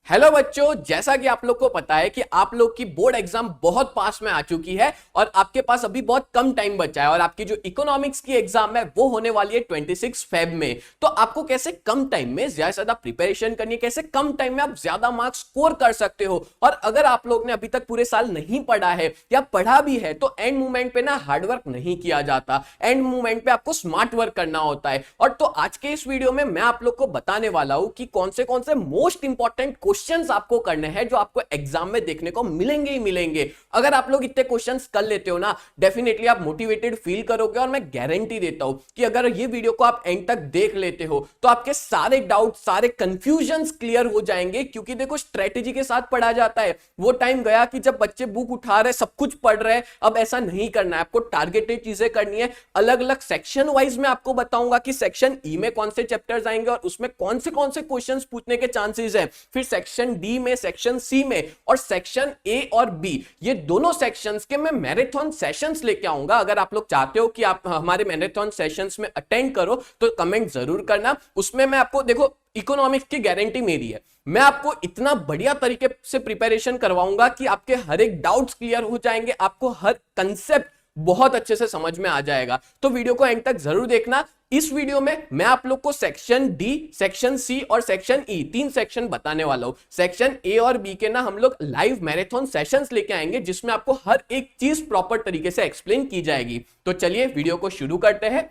Hello बच्चों, जैसा कि आप लोग को पता है कि आप लोग की बोर्ड एग्जाम बहुत पास में आ चुकी है और आपके पास अभी बहुत कम टाइम बचा है और आपकी जो इकोनॉमिक्स की एग्जाम है वो होने वाली है 26 फेब में। तो आपको कैसे कम टाइम में ज्यादा से ज्यादा प्रिपरेशन करनी है, कैसे कम टाइम में आप ज्यादा मार्क्स स्कोर कर सकते हो। और अगर आप लोग ने अभी तक पूरे साल नहीं पढ़ा है या पढ़ा भी है तो एंड मोमेंट पे ना हार्डवर्क नहीं किया जाता, एंड मोमेंट पे आपको स्मार्ट वर्क करना होता है। और तो आज के इस वीडियो में मैं आप लोग को बताने वाला हूं कि कौन से मोस्ट इंपॉर्टेंट क्वेश्चंस आपको करने हैं जो आपको एग्जाम में देखने को मिलेंगे ही मिलेंगे। अगर आप लोग इतने क्वेश्चंस कर लेते हो ना, डेफिनेटली आप मोटिवेटेड फील करोगे और मैं गारंटी देता हूं कि अगर ये वीडियो को आप एंड तक देख लेते हो तो आपके सारे डाउट, सारे कंफ्यूजन्स क्लियर हो जाएंगे। क्योंकि देखो, स्ट्रेटेजी के साथ पढ़ा जाता है। वो टाइम गया कि जब बच्चे बुक उठा रहे, सब कुछ पढ़ रहे हैं। अब ऐसा नहीं करना है, आपको टारगेटेड चीजें करनी है। अलग अलग सेक्शन वाइज में आपको बताऊंगा कि सेक्शन ई में कौन से चैप्टर्स आएंगे और उसमें कौन से क्वेश्चंस पूछने के चांसेस है। फिर सेक्शन डी में, सेक्शन सी में और सेक्शन ए और बी, ये दोनों सेक्शंस के मैं मैराथन सेशंस लेके आऊंगा। अगर आप लोग चाहते हो कि आप हमारे मैराथन सेशंस में अटेंड करो तो कमेंट जरूर करना। उसमें मैं आपको, देखो, इकोनॉमिक्स की गारंटी मेरी है, मैं आपको इतना बढ़िया तरीके से प्रिपरेशन करवाऊंगा कि आपके हर एक डाउट्स क्लियर हो जाएंगे, आपको हर कंसेप्ट बहुत अच्छे से समझ में आ जाएगा। तो वीडियो को एंड तक जरूर देखना। इस वीडियो में मैं आप लोग को सेक्शन डी, सेक्शन सी और सेक्शन ई, तीन सेक्शन बताने वाला हूं। सेक्शन ए और बी के ना हम लोग लाइव मैराथन सेशंस लेके आएंगे जिसमें आपको हर एक चीज प्रॉपर तरीके से एक्सप्लेन की जाएगी। तो चलिए वीडियो को शुरू करते हैं।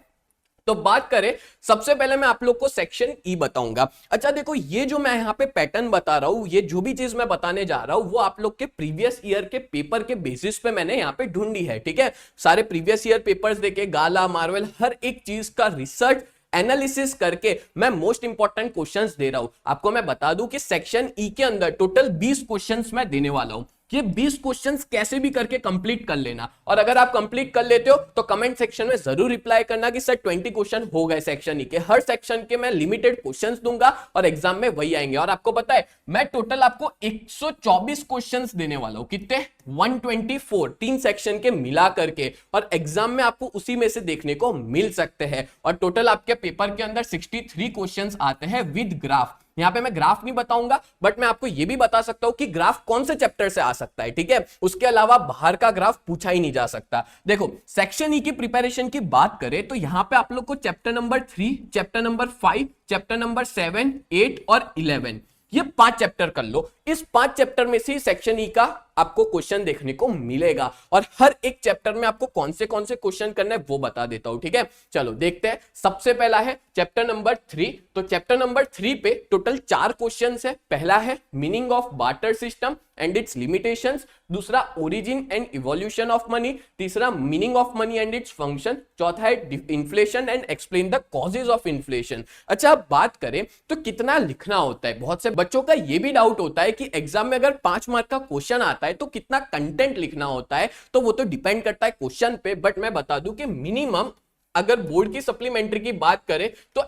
तो बात करें, सबसे पहले मैं आप लोग को सेक्शन ई बताऊंगा। अच्छा देखो, ये जो मैं यहाँ पे पैटर्न बता रहा हूं, ये जो भी चीज मैं बताने जा रहा हूं वो आप लोग के प्रीवियस ईयर के पेपर के बेसिस पे मैंने यहाँ पे ढूंढी है। ठीक है, सारे प्रीवियस ईयर पेपर्स देखे, गाला, मार्वल, हर एक चीज का रिसर्च एनालिसिस करके मैं मोस्ट इंपॉर्टेंट क्वेश्चंस दे रहा हूं। आपको मैं बता दूं कि सेक्शन ई के अंदर टोटल 20 क्वेश्चंस मैं देने वाला हूं। ये 20 क्वेश्चंस कैसे भी करके कंप्लीट कर लेना, और अगर आप कंप्लीट कर लेते हो तो कमेंट सेक्शन में जरूर रिप्लाई करना कि सर 20 क्वेश्चन हो गए सेक्शन ई के। हर सेक्शन के मैं लिमिटेड क्वेश्चंस दूंगा और एग्जाम में वही आएंगे। और आपको पता है, मैं टोटल आपको 124 क्वेश्चंस देने वाला हूं। कितने? 124, तीन सेक्शन के मिला करके। और एग्जाम में आपको उसी में से देखने को मिल सकते हैं। और टोटल आपके पेपर के अंदर 63 क्वेश्चंस आते हैं विद ग्राफ। यहां पे मैं ग्राफ नहीं बताऊंगा, बट मैं आपको यह भी बता सकता हूं कि ग्राफ कौन से चैप्टर से आ सकता है। ठीक है, उसके अलावा बाहर का ग्राफ पूछा ही नहीं जा सकता। देखो, सेक्शन ई की प्रिपरेशन की बात करें तो यहां पे आप लोग को chapter number 3, chapter number 5, chapter number 7, 8 और 11, ये 5 चैप्टर कर लो। इस 5 चैप्टर में से सेक्शन ई का आपको क्वेश्चन देखने को मिलेगा और हर एक चैप्टर में आपको कौन से क्वेश्चन करना है वो बता देता हूं। ठीक है, चलो देखते हैं। सबसे पहला है चैप्टर नंबर 3। तो चैप्टर नंबर 3 पे टोटल 4 क्वेश्चंस है। पहला है meaning of barter system and its limitations, दूसरा origin and evolution of money, तीसरा meaning of money and its function, चौथा है inflation and explain the causes of inflation. अच्छा, अब बात करें तो कितना लिखना होता है। बहुत से बच्चों का यह भी डाउट होता है कि एग्जाम में अगर 5 मार्क का क्वेश्चन आता है तो कितना कंटेंट लिखना होता है। तो वो तो डिपेंड करता है क्वेश्चन पे, बट मैं बता दूं कि मिनिमम अगर बोर्ड की सप्लीमेंट्री की बात करें तो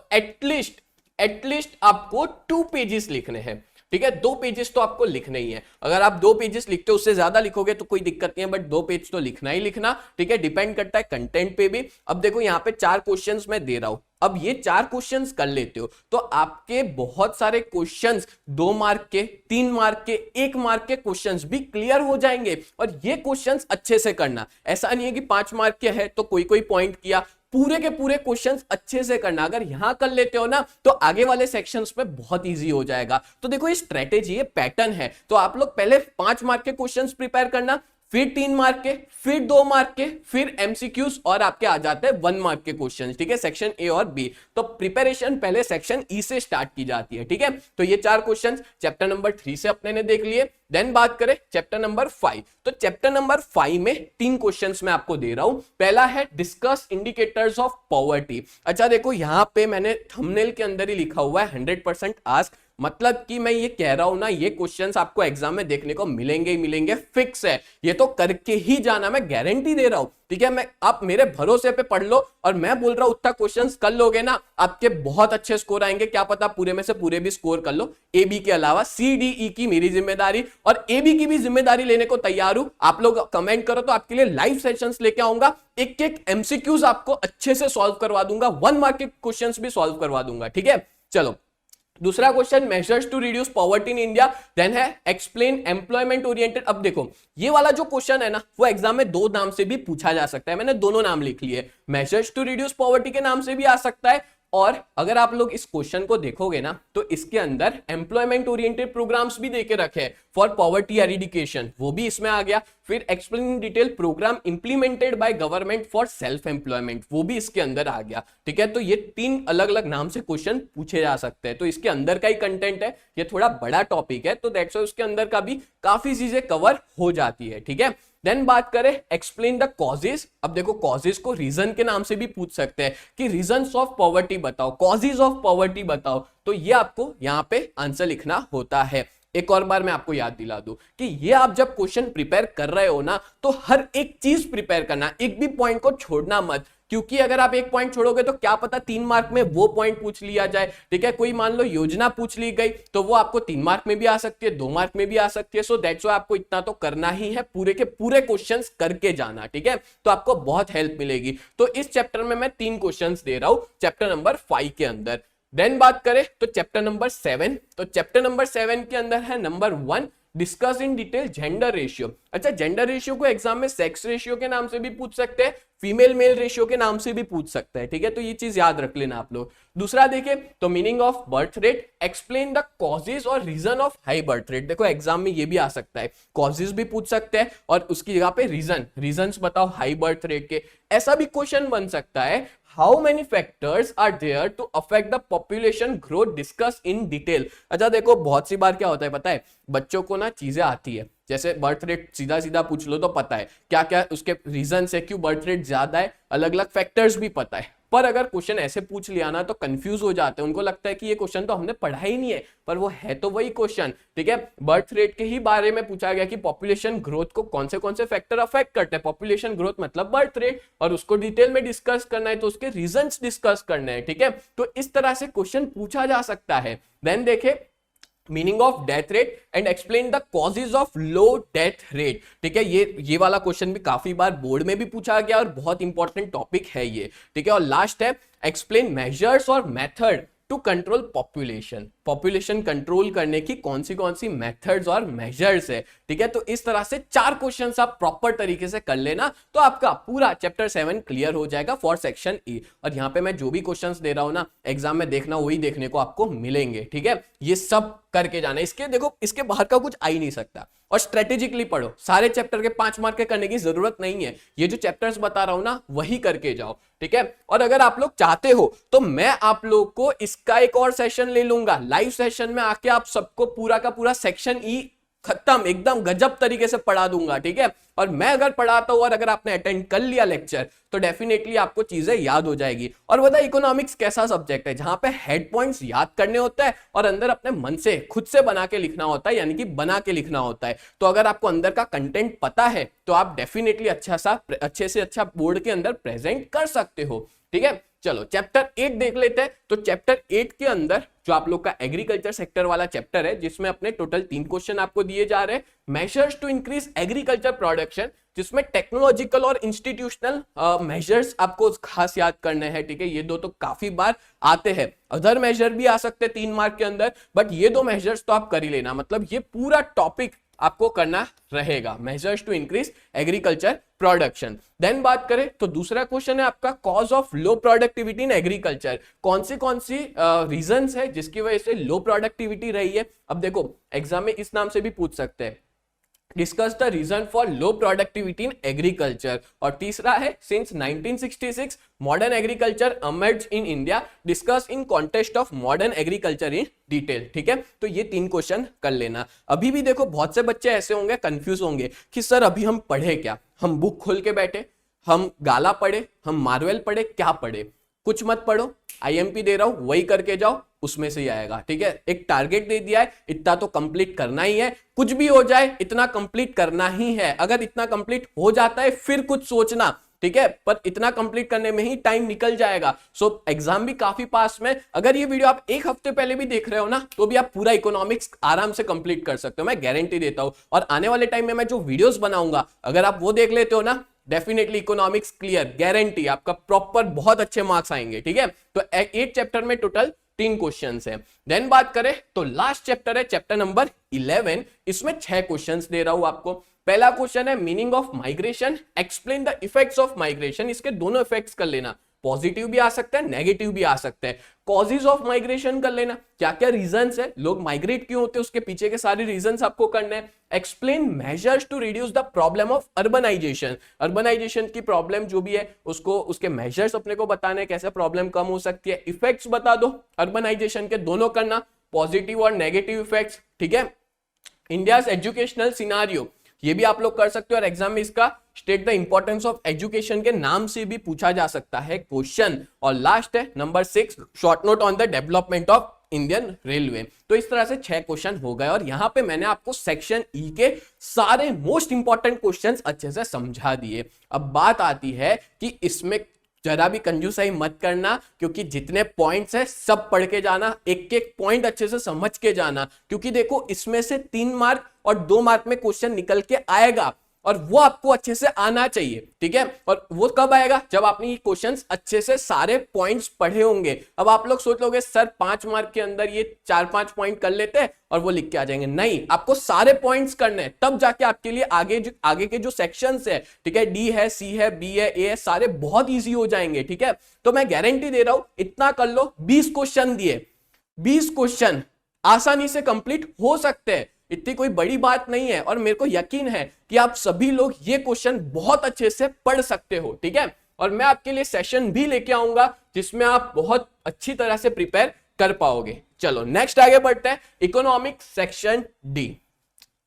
एटलीस्ट आपको 2 पेजेस लिखने हैं। ठीक है, 2 पेजेस तो आपको लिखने ही है। अगर आप 2 पेजेस लिखते हो, उससे ज्यादा लिखोगे तो कोई दिक्कत नहीं है, बट 2 पेज तो लिखना ही लिखना। ठीक है, डिपेंड करता है कंटेंट पे भी। अब देखो, यहाँ पे 4 क्वेश्चंस मैं दे रहा हूं। अब ये 4 क्वेश्चंस कर लेते हो तो आपके बहुत सारे क्वेश्चंस 2 मार्क के, 3 मार्क के, 1 मार्क के क्वेश्चंस भी क्लियर हो जाएंगे। और ये क्वेश्चंस अच्छे से करना, ऐसा नहीं है कि 5 मार्क के है तो कोई पॉइंट किया, पूरे के पूरे क्वेश्चंस अच्छे से करना। अगर यहां कर लेते हो ना तो आगे वाले सेक्शंस में बहुत इजी हो जाएगा। तो देखो, ये स्ट्रेटेजी, ये पैटर्न है। तो आप लोग पहले 5 मार्क के क्वेश्चंस प्रिपेयर करना, फिर 3 मार्क के, फिर 2 मार्क के, फिर एमसीक्यूज और आपके आ जाते हैं 1 मार्क के क्वेश्चन। ठीक है, सेक्शन ए और बी। तो प्रिपरेशन पहले सेक्शन ई से स्टार्ट की जाती है। ठीक है, तो ये 4 क्वेश्चन चैप्टर नंबर 3 से अपने ने देख लिए। देन बात करें चैप्टर नंबर 5। तो चैप्टर नंबर 5 में 3 क्वेश्चंस मैं आपको दे रहा हूं। पहला है डिस्कस इंडिकेटर्स ऑफ पॉवर्टी। अच्छा देखो, यहां पे मैंने थंबनेल के अंदर ही लिखा हुआ है 100% आस्क, मतलब कि मैं ये कह रहा हूं ना, ये क्वेश्चंस आपको एग्जाम में देखने को मिलेंगे ही मिलेंगे, फिक्स है। ये तो करके ही जाना, मैं गारंटी दे रहा हूं। ठीक है, मैं आप मेरे भरोसे पे पढ़ लो और मैं बोल रहा हूं उतना क्वेश्चंस कर लोगे ना, आपके बहुत अच्छे स्कोर आएंगे। क्या पता पूरे में से पूरे भी स्कोर कर लो। ए बी के अलावा सी डी ई की मेरी जिम्मेदारी और ए बी की भी जिम्मेदारी लेने को तैयार हूं। आप लोग कमेंट करो तो आपके लिए लाइव सेशंस लेके आऊंगा। एक एमसीक्यूज आपको अच्छे से सॉल्व करवा दूंगा, 1 मार्क के क्वेश्चंस भी सॉल्व करवा दूंगा। ठीक है, चलो दूसरा question, measures to reduce poverty in India. Then है एक्सप्लेन एम्प्लॉयमेंट ओरिएंटेड। अब देखो ये वाला जो क्वेश्चन है ना, वो एग्जाम में दो नाम से भी पूछा जा सकता है, मैंने दोनों नाम लिख लिए, मेजर्स टू रिड्यूस पॉवर्टी के नाम से भी आ सकता है, और अगर आप लोग इस क्वेश्चन को देखोगे ना तो इसके अंदर एम्प्लॉयमेंट ओरिएंटेड प्रोग्राम्स भी देके रखे फॉर पॉवर्टी एरिडिकेशन, वो भी इसमें आ गया। फिर explain in detail programme implemented by government for self employment, वो भी इसके अंदर आ गया। ठीक है, तो ये तीन अलग अलग नाम से क्वेश्चन पूछे जा सकते हैं, तो इसके अंदर का ही कंटेंट है, ये थोड़ा बड़ा टॉपिक है, तो दैट्स व्हाई उसके अंदर का भी काफी चीजें कवर हो जाती है। ठीक है, देन बात करें एक्सप्लेन द कॉजेज। अब देखो कॉजेज को रीजन के नाम से भी पूछ सकते हैं कि रीजंस ऑफ पॉवर्टी बताओ, कॉजेज ऑफ पॉवर्टी बताओ, तो ये आपको यहां पे आंसर लिखना होता है। एक और बार मैं आपको याद दिला दूं कि ये आप जब क्वेश्चन प्रिपेयर कर रहे हो ना, तो हर एक चीज प्रिपेयर करना, एक भी पॉइंट को छोड़ना मत, क्योंकि अगर आप एक पॉइंट छोड़ोगे तो क्या पता 3 मार्क में वो पॉइंट पूछ लिया जाए। ठीक है, कोई मान लो योजना पूछ ली गई तो वो आपको 3 मार्क में भी आ सकती है, 2 मार्क में भी आ सकती है। सो दैट्स व्हाई आपको इतना तो करना ही है, पूरे के पूरे क्वेश्चंस करके जाना। ठीक है, तो आपको बहुत हेल्प मिलेगी। तो इस चैप्टर में मैं 3 क्वेश्चंस दे रहा हूं, चैप्टर नंबर 5 के अंदर। देन बात करें तो चैप्टर नंबर 7, तो चैप्टर नंबर 7 के अंदर है number 1, discuss in detail gender ratio. अच्छा, जेंडर रेशियो को एग्जाम में सेक्स रेशियो के नाम से भी पूछ सकते हैं, फीमेल मेल रेशियो के नाम से भी पूछ सकते हैं। ठीक है, तो ये चीज याद रख लेना आप लोग। दूसरा देखें तो meaning of birth rate, explain the causes और reason of high birth rate. देखो एग्जाम में ये भी आ सकता है, कॉजेज भी पूछ सकते हैं और उसकी जगह पे रीजंस बताओ हाई बर्थ रेट के। ऐसा भी क्वेश्चन बन सकता है, how many factors are there to affect the population growth, discuss in detail. अच्छा देखो बहुत सी बार क्या होता है पता है, बच्चों को ना चीजें आती है, जैसे बर्थ रेट सीधा सीधा पूछ लो तो पता है क्या क्या उसके रीजन है, क्यों बर्थ रेट ज्यादा है, अलग अलग फैक्टर्स भी पता है। पर अगर क्वेश्चन ऐसे पूछ लिया ना तो कंफ्यूज हो जाते हैं, उनको लगता है कि ये क्वेश्चन तो हमने पढ़ा ही नहीं है, पर वो है तो वही क्वेश्चन। ठीक है, बर्थ रेट के ही बारे में पूछा गया कि पॉपुलेशन ग्रोथ को कौन से फैक्टर अफेक्ट करते हैं, पॉपुलेशन ग्रोथ मतलब बर्थ रेट, और उसको डिटेल में डिस्कस करना है तो उसके रीजंस डिस्कस करने हैं। ठीक है, तो इस तरह से क्वेश्चन पूछा जा सकता है। देन देखे meaning of death rate and explain the causes of low death rate. ठीक है, ये वाला क्वेश्चन भी काफी बार बोर्ड में भी पूछा गया और बहुत इंपॉर्टेंट टॉपिक है ये। ठीक है, और लास्ट है एक्सप्लेन मेजर्स और method to control population. Population control करने की कौन सी मेथड्स और मेजर्स है। ठीक है, तो इस तरह से 4 क्वेश्चंस आप प्रॉपर तरीके से कर लेना तो आपका पूरा चैप्टर 7 क्लियर हो जाएगा फॉर सेक्शन ई। और यहाँ पे मैं जो भी क्वेश्चंस दे रहा हूं ना एग्जाम में देखना वही देखने को आपको मिलेंगे। ठीक है, ये सब करके जाना, इसके देखो इसके बाहर का कुछ आ ही नहीं सकता। और स्ट्रेटेजिकली पढ़ो, सारे चैप्टर के 5 मार्क के करने की जरूरत नहीं है, ये जो चैप्टर्स बता रहा हूं ना वही करके जाओ। ठीक है, और अगर आप लोग चाहते हो तो मैं आप लोग को इसका एक और सेशन ले लूंगा, लाइव सेशन में आके आप सबको पूरा का पूरा सेक्शन ई खत्म एकदम गजब तरीके से पढ़ा दूंगा। ठीक है, और मैं अगर पढ़ाता हूं और अगर आपने अटेंड कर लिया लेक्चर तो डेफिनेटली आपको चीजें याद हो जाएगी। और बता इकोनॉमिक्स कैसा सब्जेक्ट है जहां पे हेड पॉइंट्स याद करने होता है और अंदर अपने मन से खुद से बना के लिखना होता है, यानी कि बना के लिखना होता है। तो अगर आपको अंदर का कंटेंट पता है तो आप डेफिनेटली अच्छे से अच्छा बोर्ड के अंदर प्रेजेंट कर सकते हो। ठीक है, चलो चैप्टर 8 देख लेते हैं। तो चैप्टर 8 के अंदर जो आप लोग का एग्रीकल्चर सेक्टर वाला चैप्टर है जिसमें अपने टोटल 3 क्वेश्चन आपको दिए जा रहे हैं। Measures to increase agriculture production, जिसमें टेक्नोलॉजिकल और इंस्टीट्यूशनल मेजर्स आपको खास याद करने हैं। ठीक है, ये दो तो काफी बार आते हैं, अदर मेजर भी आ सकते हैं 3 मार्क के अंदर, बट ये 2 मेजर्स तो आप कर ही लेना, मतलब ये पूरा टॉपिक आपको करना रहेगा, measures to increase agriculture production. Then बात करें तो दूसरा क्वेश्चन है आपका cause of low productivity in agriculture, कौन सी रीजंस है जिसकी वजह से लो प्रोडक्टिविटी रही है। अब देखो एग्जाम में इस नाम से भी पूछ सकते हैं, discuss the reason for low productivity in agriculture. और तीसरा है since 1966 modern agriculture emerge in India, discuss in context of modern agriculture in detail. ठीक है, तो ये 3 क्वेश्चन कर लेना। अभी भी देखो बहुत से बच्चे ऐसे होंगे कंफ्यूज होंगे कि सर अभी हम पढ़े क्या, हम बुक खोल के बैठे, हम गाला पढ़े, हम मार्वेल पढ़े, क्या पढ़े। कुछ मत पढ़ो, आईएमपी दे रहा हूं वही करके जाओ, उसमें से ही आएगा। ठीक है, एक टारगेट दे दिया है, इतना तो कंप्लीट करना ही है, कुछ भी हो जाए इतना कंप्लीट करना ही है। अगर इतना कंप्लीट हो जाता है फिर कुछ सोचना, ठीक है, पर इतना कंप्लीट करने में ही टाइम निकल जाएगा। सो एग्जाम भी काफी पास में। अगर ये वीडियो आप 1 हफ्ते पहले भी देख रहे हो ना तो भी आप पूरा इकोनॉमिक्स आराम से कंप्लीट कर सकते हो, मैं गारंटी देता हूं। और आने वाले टाइम में मैं जो वीडियोस बनाऊंगा अगर आप वो देख लेते हो ना डेफिनेटली इकोनॉमिक्स क्लियर, गारंटी आपका प्रॉपर बहुत अच्छे मार्क्स आएंगे, ठीक है। तो 8 चैप्टर में टोटल 3 क्वेश्चंस है। देन बात करें तो लास्ट चैप्टर है चैप्टर नंबर 11, इसमें 6 क्वेश्चंस दे रहा हूं आपको। पहला क्वेश्चन है meaning of migration, explain the effects of migration. इसके दोनों इफेक्ट्स कर लेना, पॉजिटिव भी आ सकता है, नेगेटिव भी आ सकता है। कॉजेज ऑफ माइग्रेशन कर लेना, क्या क्या रीजंस है, लोग माइग्रेट क्यों होते हैं, उसके पीछे के सारे रीजंस आपको करने हैं। Explain measures to reduce the problem of urbanisation, urbanisation की प्रॉब्लम जो भी है उसको, उसके मेजर्स अपने को बताने, कैसे प्रॉब्लम कम हो सकती है। इफेक्ट्स बता दो अर्बनाइजेशन के, दोनों करना, पॉजिटिव और नेगेटिव इफेक्ट्स, ठीक है। इंडियाज एजुकेशनल सिनारियो, ये भी आप लोग कर सकते हो और एग्जाम में इसका state the importance of education के नाम से भी पूछा जा सकता है क्वेश्चन। और लास्ट है number 6, short note on the development of Indian railway. तो इस तरह से 6 क्वेश्चन हो गए और यहां पे मैंने आपको सेक्शन ई के सारे मोस्ट इंपॉर्टेंट क्वेश्चंस अच्छे से समझा दिए। अब बात आती है कि इसमें जरा भी कंजूसाई मत करना, क्योंकि जितने पॉइंट्स है सब पढ़ के जाना, एक एक पॉइंट अच्छे से समझ के जाना, क्योंकि देखो इसमें से 3 मार्क और 2 मार्क में क्वेश्चन निकल के आएगा और वो आपको अच्छे से आना चाहिए, ठीक है। और वो कब आएगा, जब आपने ये क्वेश्चंस अच्छे से सारे पॉइंट्स पढ़े होंगे। अब आप लोग सोच लोगे सर 5 मार्क के अंदर ये 4-5 पॉइंट कर लेते हैं और वो लिख के आ जाएंगे, नहीं, आपको सारे पॉइंट्स करने हैं, तब जाके आपके लिए आगे के जो सेक्शंस है, ठीक है, डी है, सी है, बी है, ए है, सारे बहुत ईजी हो जाएंगे, ठीक है। तो मैं गारंटी दे रहा हूं, इतना कर लो, 20 क्वेश्चन दिए, 20 क्वेश्चन आसानी से कंप्लीट हो सकते हैं, इतनी कोई बड़ी बात नहीं है। और मेरे को यकीन है कि आप सभी लोग ये क्वेश्चन बहुत अच्छे से पढ़ सकते हो, ठीक है। और मैं आपके लिए सेशन भी लेके आऊंगा जिसमें आप बहुत अच्छी तरह से प्रिपेयर कर पाओगे। चलो नेक्स्ट आगे बढ़ते हैं, economic section D.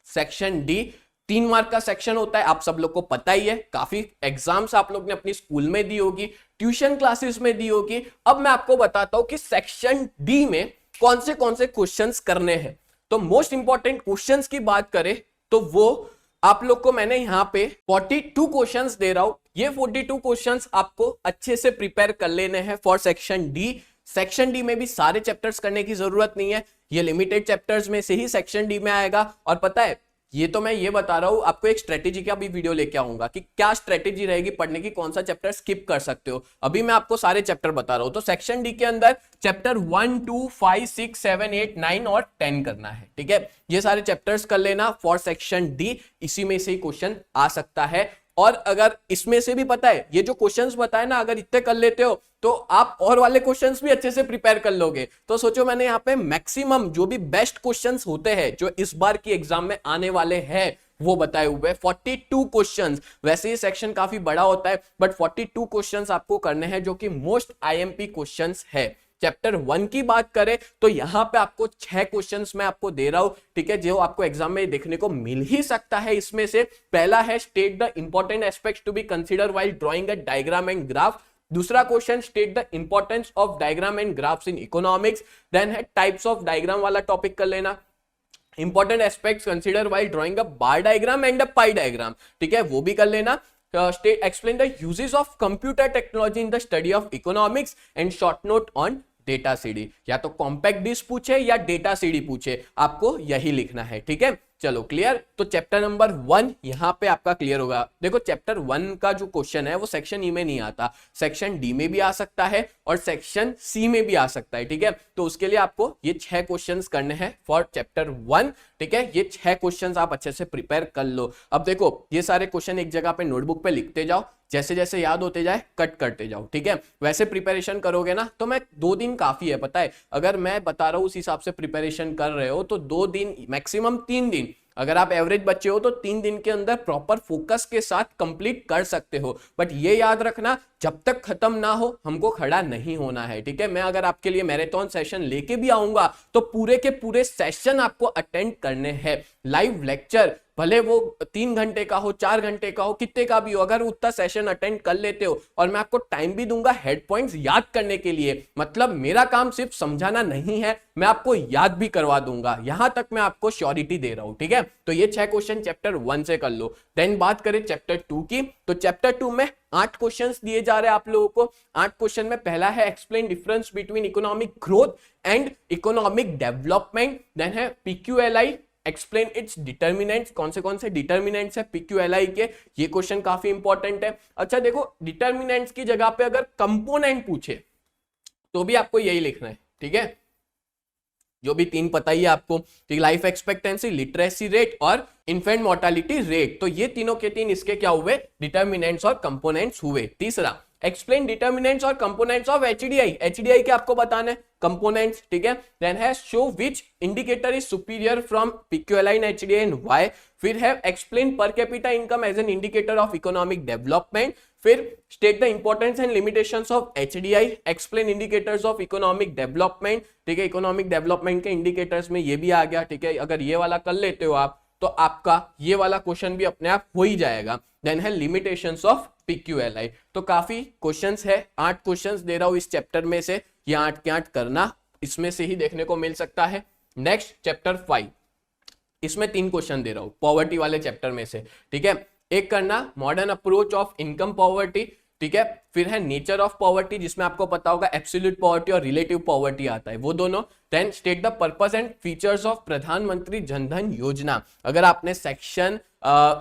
Section D 3 mark का सेक्शन होता है, आप सब लोग को पता ही है, काफी एग्जाम्स आप लोग ने अपनी स्कूल में दी होगी, ट्यूशन क्लासेस में दी होगी। अब मैं आपको बताता हूं कि सेक्शन डी में कौन से क्वेश्चंस करने हैं। तो मोस्ट इंपॉर्टेंट क्वेश्चंस की बात करें तो वो आप लोग को मैंने यहां पे 42 क्वेश्चंस दे रहा हूं। ये 42 क्वेश्चंस आपको अच्छे से प्रिपेयर कर लेने हैं for section D. Section D में भी सारे चैप्टर्स करने की जरूरत नहीं है, ये लिमिटेड चैप्टर्स में से ही सेक्शन डी में आएगा। और पता है, ये तो मैं ये बता रहा हूं आपको, एक स्ट्रेटेजी का भी वीडियो लेके आऊंगा कि क्या स्ट्रेटेजी रहेगी पढ़ने की, कौन सा चैप्टर स्किप कर सकते हो। अभी मैं आपको सारे चैप्टर बता रहा हूं। तो सेक्शन डी के अंदर चैप्टर 1, 2, 5, 6, 7, 8, 9 और 10 करना है, ठीक है। ये सारे चैप्टर्स कर लेना फॉर सेक्शन डी, इसी में से ही क्वेश्चन आ सकता है। और अगर इसमें से भी पता है, ये जो क्वेश्चंस बताए ना, अगर इतने कर लेते हो तो आप और वाले क्वेश्चंस भी अच्छे से प्रिपेयर कर लोगे। तो सोचो, मैंने यहाँ पे मैक्सिमम जो भी बेस्ट क्वेश्चंस होते हैं जो इस बार की एग्जाम में आने वाले हैं वो बताए हुए 42 क्वेश्चंस। वैसे ये सेक्शन काफी बड़ा होता है, बट 42 क्वेश्चंस आपको करने हैं जो कि मोस्ट आईएमपी क्वेश्चंस है। चैप्टर 1 की बात करें तो यहां पे आपको 6 क्वेश्चंस मैं आपको दे रहा हूं, ठीक है, जो आपको एग्जाम में देखने को मिल ही सकता है। इसमें से पहला है state the important aspects to be consider while drawing a diagram and graph. दूसरा question state the importance of diagram and graphs in economics. Then है टाइप्स ऑफ डायग्राम वाला टॉपिक कर लेना। Important aspects consider while drawing a bar diagram and a pie diagram, ठीक है, वो भी कर लेना। Explain the uses of computer technology in the study of economics and short note on data CD. या तो कॉम्पैक्ट डिस्क पूछे या डेटा सीडी पूछे, आपको यही लिखना है, ठीक है। चलो क्लियर। तो चैप्टर नंबर 1 यहां पे आपका क्लियर होगा। देखो चैप्टर 1 का जो क्वेश्चन है वो सेक्शन ई में नहीं आता, सेक्शन डी में भी आ सकता है और सेक्शन सी में भी आ सकता है, ठीक है। तो उसके लिए आपको ये 6 क्वेश्चंस करने हैं फॉर चैप्टर 1, ठीक है। ये 6 क्वेश्चंस आप अच्छे से प्रिपेयर कर लो। अब देखो ये सारे क्वेश्चन एक जगह पे नोटबुक पे लिखते जाओ, जैसे जैसे याद होते जाए कट करते जाओ, ठीक है। वैसे प्रिपरेशन करोगे ना तो मैं 2 दिन काफी है, पता है, अगर मैं बता रहा हूं उस हिसाब से प्रिपरेशन कर रहे हो तो 2 दिन मैक्सिमम 3 दिन, अगर आप एवरेज बच्चे हो तो 3 दिन के अंदर प्रॉपर फोकस के साथ कंप्लीट कर सकते हो। बट ये याद रखना, जब तक खत्म ना हो हमको खड़ा नहीं होना है, ठीक है। मैं अगर आपके लिए मैराथन सेशन लेके भी आऊंगा तो पूरे के पूरे सेशन आपको अटेंड करने हैं। लाइव लेक्चर भले वो 3 घंटे का हो, 4 घंटे का हो, कितने का भी हो, अगर उतना सेशन अटेंड कर लेते हो और मैं आपको टाइम भी दूंगा हेड पॉइंट्स याद करने के लिए, मतलब मेरा काम सिर्फ समझाना नहीं है, मैं आपको याद भी करवा दूंगा, यहां तक मैं आपको श्योरिटी दे रहा हूं, ठीक है। तो ये 6 क्वेश्चन चैप्टर 1 से कर लो। देन बात करें चैप्टर 2 की, तो चैप्टर 2 में 8 क्वेश्चंस दिए जा रहे हैं आप लोगों को। 8 क्वेश्चन में पहला है explain difference between economic growth and economic development. Then है PQLI एक्सप्लेन इट्स डिटर्मिनेंट्स, कौन से डिटर्मिनेंट्स है PQLI के, ये क्वेश्चन काफी इंपॉर्टेंट है। अच्छा देखो, डिटर्मिनेंट्स की जगह पे अगर कंपोनेंट पूछे तो भी आपको यही लिखना है, ठीक है, जो भी तीन पता ही है आपको, ठीक, लाइफ एक्सपेक्टेंसी, लिटरेसी रेट और इन्फेंट मोर्टालिटी रेट, तो ये तीनों के तीन इसके क्या हुए, डिटर्मिनेंट्स और कंपोनेंट्स हुए। तीसरा, एक्सप्लेन डिटर्मिनेंट्स और कंपोनेंट्स ऑफ एचडीआई, एचडीआई के आपको बताने कंपोनेंट्स, ठीक है। देन है show which indicator is superior from PQLI and HDI and why. फिर है explain per capita income as an indicator of economic development. फिर state the importance and limitations of HDI, explain indicators of economic development, ठीक है, economic development के indicators में ये भी आ गया, ठीक है। अगर ये वाला कर लेते हो आप तो आपका ये वाला क्वेश्चन भी अपने आप हो ही जाएगा। देन है लिमिटेशंस ऑफ PQLI। तो काफी क्वेश्चंस है, 8 क्वेश्चंस दे रहा हूं इस चैप्टर में से, ये 8 के 8 करना इसमें से ही देखने को मिल सकता है। नेक्स्ट चैप्टर 5, इसमें 3 क्वेश्चन दे रहा हूं पॉवर्टी वाले चैप्टर में से, ठीक है। एक करना modern approach of income poverty, ठीक है। फिर है नेचर ऑफ पॉवर्टी, जिसमें आपको पता होगा एब्सोल्यूट पॉवर्टी और रिलेटिव पॉवर्टी आता है, वो दोनों। Then state the purpose and features of Pradhan Mantri Jan Dhan योजना। अगर आपने सेक्शन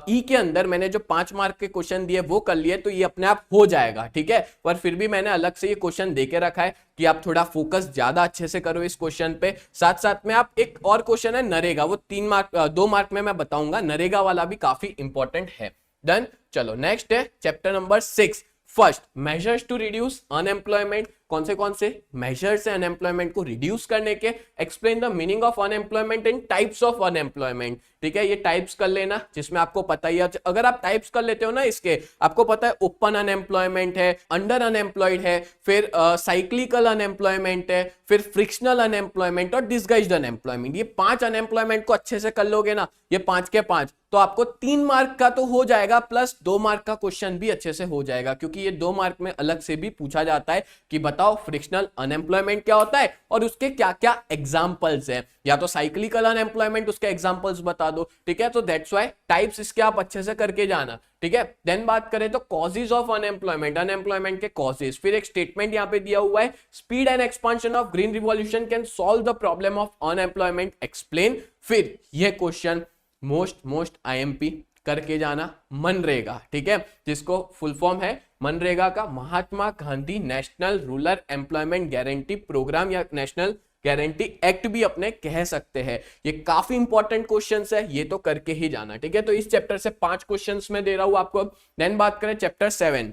ई के अंदर मैंने जो 5 मार्क के क्वेश्चन दिए वो कर लिए तो ये अपने आप हो जाएगा, ठीक है। पर फिर भी मैंने अलग से ये क्वेश्चन देके रखा है कि आप थोड़ा फोकस ज्यादा अच्छे से करो इस क्वेश्चन पे। साथ साथ में आप एक और क्वेश्चन है नरेगा, वो 2 मार्क में मैं बताऊंगा, नरेगा वाला भी काफी इंपॉर्टेंट है। डन, चलो नेक्स्ट है chapter number 6, first measures to reduce unemployment. कौन से मेजर्स है अनएम्प्लॉयमेंट को रिड्यूस करने के। Explain the meaning of unemployment and types of unemployment, ठीक है, ये टाइप्स कर लेना, जिसमें आपको पता ही है। अगर आप टाइप्स कर लेते हो ना इसके, आपको पता है ओपन अनएम्प्लॉयमेंट है, अंडर अनएम्प्लॉयड है, फिर साइक्लिकल अनएम्प्लॉयमेंट है, फिर फ्रिक्शनल अनएम्प्लॉयमेंट और डिसगाइज्ड अनएम्प्लॉयमेंट। ये 5 अनएम्प्लॉयमेंट को अच्छे से कर लोगे ना, ये 5 के 5, तो आपको 3 मार्क का तो हो जाएगा, प्लस 2 मार्क का क्वेश्चन भी अच्छे से हो जाएगा, क्योंकि ये 2 मार्क में अलग से भी पूछा जाता है कि बताओ फ्रिक्शनल अनएम्प्लॉयमेंट क्या होता है और उसके क्या क्या एग्जांपल्स हैं, या तो साइक्लिकल अनएम्प्लॉयमेंट उसके एग्जांपल्स बता दो, ठीक है। तो दैट्स व्हाई टाइप्स इसके आप अच्छे से करके जाना, ठीक है। देन बात करें तो कॉजेज ऑफ अनएम्प्लॉयमेंट, अनएम्प्लॉयमेंट के कॉजेज। फिर एक स्टेटमेंट यहां पे दिया हुआ है, speed and expansion of green revolution can solve the problem of unemployment, explain. फिर ये क्वेश्चन मोस्ट IMP करके जाना, मनरेगा, ठीक है, जिसको फुल फॉर्म है मनरेगा का Mahatma Gandhi national rural employment guarantee programme, या नेशनल गारंटी एक्ट भी अपने कह सकते हैं। ये काफी इंपॉर्टेंट क्वेश्चंस है, ये तो करके ही जाना, ठीक है। तो इस चैप्टर से 5 क्वेश्चंस में दे रहा हूं आपको। देन बात करें चैप्टर 7,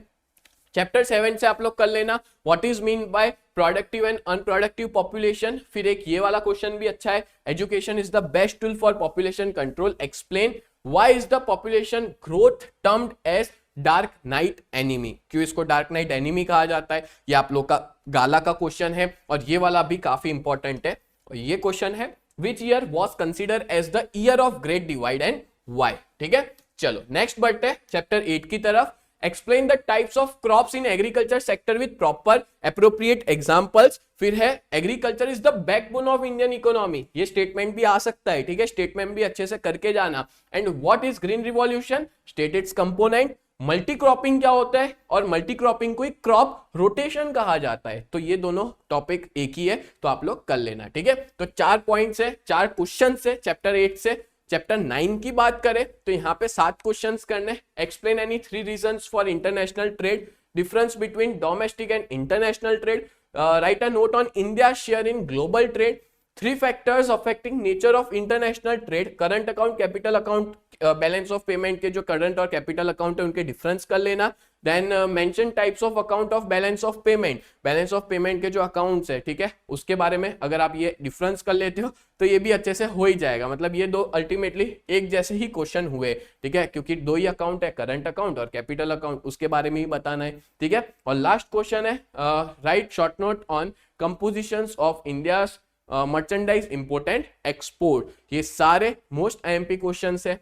चैप्टर 7 से आप लोग कर लेना what is mean by productive and unproductive population. फिर एक ये वाला क्वेश्चन भी अच्छा है, education is the best tool for population control, explain why is the population growth termed as dark night enemy, क्यों इसको डार्क नाइट एनिमी कहा जाता है, ये आप लोग का गाला का क्वेश्चन है। और ये वाला भी काफी इंपॉर्टेंट है, और ये क्वेश्चन है which year was consider as the year of great divide and why, ठीक है। चलो नेक्स्ट बढ़ते हैं चैप्टर 8 की तरफ। Explain the types of crops in agriculture sector with proper appropriate examples. फिर है agriculture is the backbone of Indian economy, ये स्टेटमेंट भी आ सकता है, ठीक है, स्टेटमेंट भी अच्छे से करके जाना। And what is green revolution, state it's component. Multi cropping क्या होता है, और मल्टी क्रॉपिंग को एक क्रॉप रोटेशन कहा जाता है। तो ये दोनों टॉपिक एक ही है, तो आप लोग कर लेना, ठीक है। तो 4 पॉइंट्स है, 4 क्वेश्चन है चैप्टर 8 से। चैप्टर 9 की बात करें तो यहाँ पे 7 क्वेश्चंस करने। Explain any 3 reasons for international trade, difference between domestic and international trade, right a note on India share in global trade, 3 factors affecting nature of international trade, current account, capital account, balance of payment के जो current और capital account है उनके difference कर लेना। Then mention types of account of balance of payment, balance of payment के जो accounts है, ठीक है, उसके बारे में अगर आप ये डिफरेंस कर लेते हो तो ये भी अच्छे से हो ही जाएगा। मतलब ये 2 अल्टीमेटली एक जैसे ही क्वेश्चन हुए, ठीक है, क्योंकि 2 ही अकाउंट है, करंट अकाउंट और कैपिटल अकाउंट, उसके बारे में ही बताना है, ठीक है। और लास्ट क्वेश्चन है write short note on compositions of India merchandise import and export. ये सारे मोस्ट IMP क्वेश्चंस है।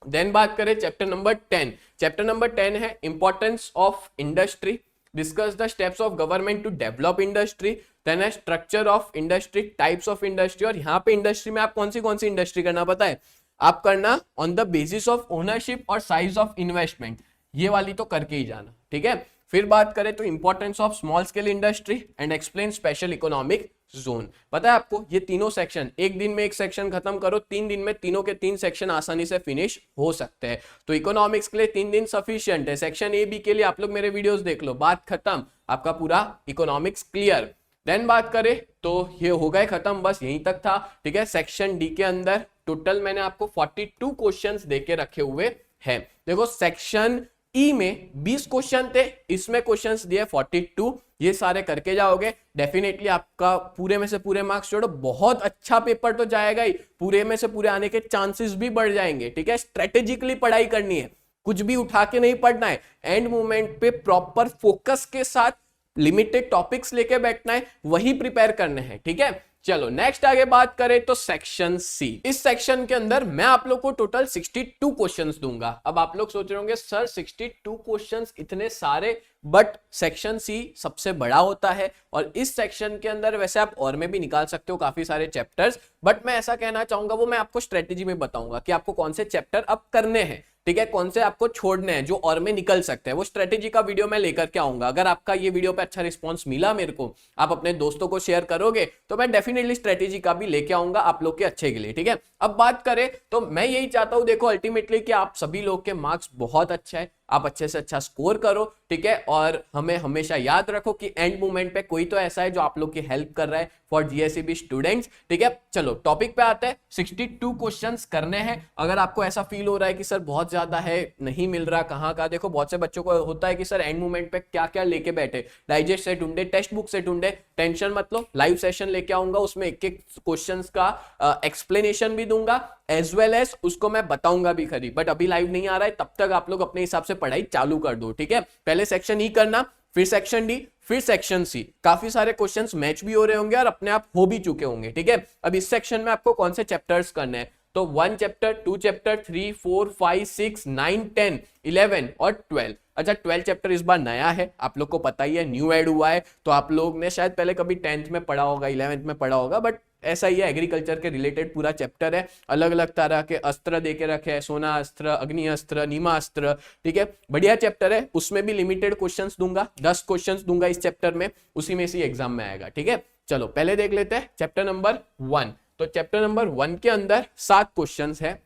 देन बात करें चैप्टर नंबर 10, चैप्टर नंबर 10 है importance of industry, discuss the steps of government to develop industry. Then है structure of industry, types of industry, और यहाँ पे इंडस्ट्री में आप कौन सी इंडस्ट्री करना पता है, आप करना on the basis of ownership और साइज ऑफ इन्वेस्टमेंट, ये वाली तो करके ही जाना, ठीक है। फिर बात करें तो importance of small scale industry and explain special economic zone. पता है आपको ये तीनों सेक्शन, एक दिन में एक सेक्शन खत्म करो, 3 दिन में तीनों के 3 सेक्शन आसानी से फिनिश हो सकते हैं। तो इकोनॉमिक्स के लिए 3 दिन सफिशिएंट है। सेक्शन ए बी के लिए आप लोग मेरे वीडियोस देख लो, बात खत्म, आपका पूरा इकोनॉमिक्स क्लियर। देन बात करें तो ये हो गए खत्म, बस यहीं तक था, ठीक है। सेक्शन डी के अंदर टोटल मैंने आपको 42 क्वेश्चंस देके रखे हुए हैं। देखो सेक्शन ई में 20 क्वेश्चन थे, इसमें क्वेश्चंस दिए 42, ये सारे करके जाओगे डेफिनेटली आपका पूरे में से पूरे मार्क्स जोड़ो, बहुत अच्छा पेपर तो जाएगा ही, पूरे में से पूरे आने के चांसेस भी बढ़ जाएंगे, ठीक है। स्ट्रेटेजिकली पढ़ाई करनी है, कुछ भी उठा के नहीं पढ़ना है, एंड मोमेंट पे प्रॉपर फोकस के साथ लिमिटेड टॉपिक्स लेके बैठना है, वही प्रिपेयर करने हैं, ठीक है। चलो नेक्स्ट आगे बात करें तो सेक्शन सी। इस सेक्शन के अंदर मैं आप लोग को टोटल 62 क्वेश्चंस दूंगा। अब आप लोग सोच रहे होंगे सर 62 क्वेश्चंस इतने सारे, बट सेक्शन सी सबसे बड़ा होता है और इस सेक्शन के अंदर वैसे आप और में भी निकाल सकते हो काफी सारे चैप्टर्स, बट मैं ऐसा कहना चाहूंगा वो मैं आपको स्ट्रेटेजी में बताऊंगा कि आपको कौन से चैप्टर अब करने हैं, ठीक है, कौन से आपको छोड़ने हैं जो और में निकल सकते हैं, वो स्ट्रेटेजी का वीडियो मैं लेकर के आऊंगा। अगर आपका ये वीडियो पे अच्छा रिस्पांस मिला मेरे को, आप अपने दोस्तों को शेयर करोगे तो मैं डेफिनेटली स्ट्रेटेजी का भी लेके आऊंगा आप लोग के अच्छे के लिए, ठीक है। अब बात करें तो मैं यही चाहता हूं, देखो अल्टीमेटली कि आप सभी लोग के मार्क्स बहुत अच्छा है, आप अच्छे से अच्छा स्कोर करो, ठीक है। और हमें हमेशा याद रखो कि एंड मोमेंट पे कोई तो ऐसा है जो आप लोग की हेल्प कर रहा है फॉर जीएसईबी स्टूडेंट्स, ठीक है। चलो टॉपिक पे आते हैं, 62 क्वेश्चंस करने हैं। अगर आपको ऐसा फील हो रहा है कि सर बहुत ज्यादा है, नहीं मिल रहा कहाँ का, देखो बहुत से बच्चों को होता है कि सर एंड मोमेंट पे क्या क्या लेके बैठे, डाइजेस्ट से ढूंढे, टेक्स्ट बुक से ढूंढे, टेंशन मत लो, लाइव सेशन लेके आऊंगा, उसमें एक एक क्वेश्चन का एक्सप्लेनेशन भी दूंगा, एज वेल एज उसको मैं बताऊंगा भी खरी, बट अभी लाइव नहीं आ रहा है, तब तक आप लोग अपने हिसाब से पढ़ाई चालू कर दो, ठीक है। पहले सेक्शन ई करना, फिर सेक्शन डी, फिर सेक्शन सी। काफी सारे क्वेश्चंस मैच भी हो रहे होंगे और अपने आप हो भी चुके होंगे, ठीक है। अब इस सेक्शन में आपको कौन से चैप्टर्स करने हैं, तो 1 चैप्टर, 2 चैप्टर, 3, 4, 5, 6, 9, 10, 11 और 12। अच्छा 12 चैप्टर इस बार नया है, आप लोग को पता ही है, न्यू ऐड हुआ है, तो आप लोग ने शायद पहले कभी 10th में पढ़ा होगा, 11th में पढ़ा होगा, बट ऐसा ही है, एग्रीकल्चर के रिलेटेड पूरा चैप्टर है, अलग अलग तरह के अस्त्र देके रखे हैं, सोना अस्त्र, अग्नि अस्त्र, नीमा अस्त्र, ठीक है, बढ़िया चैप्टर है। उसमें भी लिमिटेड क्वेश्चंस दूंगा, 10 क्वेश्चंस दूंगा इस चैप्टर में, उसी में से एग्जाम में आएगा, ठीक है। चलो पहले देख लेते हैं चैप्टर नंबर 1। तो चैप्टर नंबर 1 के अंदर 7 क्वेश्चंस है।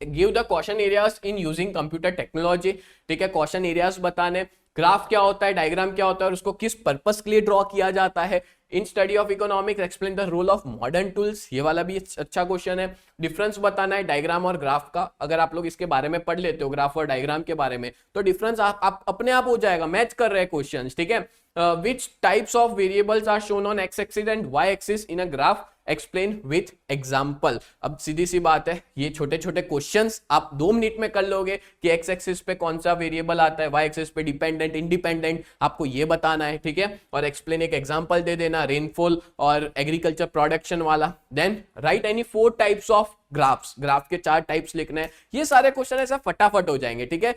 Give the question areas in using computer technology, ठीक है, क्वेश्चन एरियाज बताने, ग्राफ क्या होता है, डायग्राम क्या होता है और उसको किस पर्पस के लिए ड्रॉ किया जाता है, in study of economics explain the role of modern tools, ये वाला भी अच्छा क्वेश्चन है। डिफरेंस बताना है डायग्राम और ग्राफ का, अगर आप लोग इसके बारे में पढ़ लेते हो ग्राफ और डायग्राम के बारे में, तो डिफरेंस आप अपने आप हो जाएगा, मैच कर रहे हैं क्वेश्चन, ठीक है। which types of variables are shown on x axis and y axis in a graph, explain with example। अब सीधी सी बात है, ये छोटे छोटे क्वेश्चंस आप 2 मिनट में कर लोगे कि एक्स एक्सिस पे कौन सा वेरिएबल आता है, वाई एक्सिस पे डिपेंडेंट इंडिपेंडेंट, आपको ये बताना है, ठीक है। और एक्सप्लेन एक एग्जांपल दे देना, रेनफॉल और एग्रीकल्चर प्रोडक्शन वाला। Then write any 4 types of graphs, graph के 4 टाइप्स लिखने हैं। ये सारे क्वेश्चन ऐसा फटाफट हो जाएंगे, ठीक है,